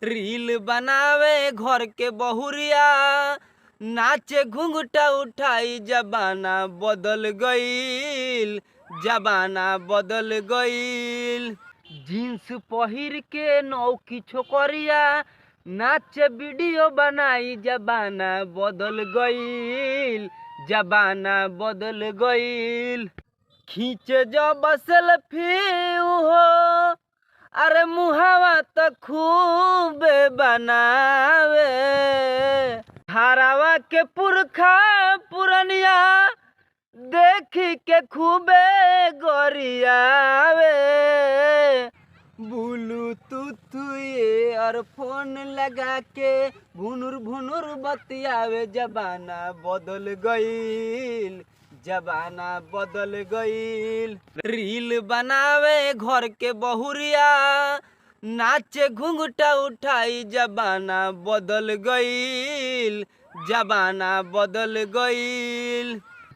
Reel बनावे घर के बहुरिया, नाचे घुंघटा उठाई, जमाना बदल गईल, जमाना बदल गईल। जीन्स पहिर के नौकी छोकरिया, नाचे वीडियो बनाई, जमाना बदल गईल, जमाना बदल गईल। खींचे जब सेल्फी हो, अरे मुहावा तो खूब बनावे। हरावा के पुरखा पुरनिया, देखी के खूबे गोरियावे। ब्लूटूथ ईयरफोन लगा के भुनुर भुनुर बतियावे, जमाना बदल गईल, जमाना बदल गईल। रील बनावे घर के बहुरिया, नाचे घुंघटा उठाई, जमाना बदल गईल, जमाना बदल गईल।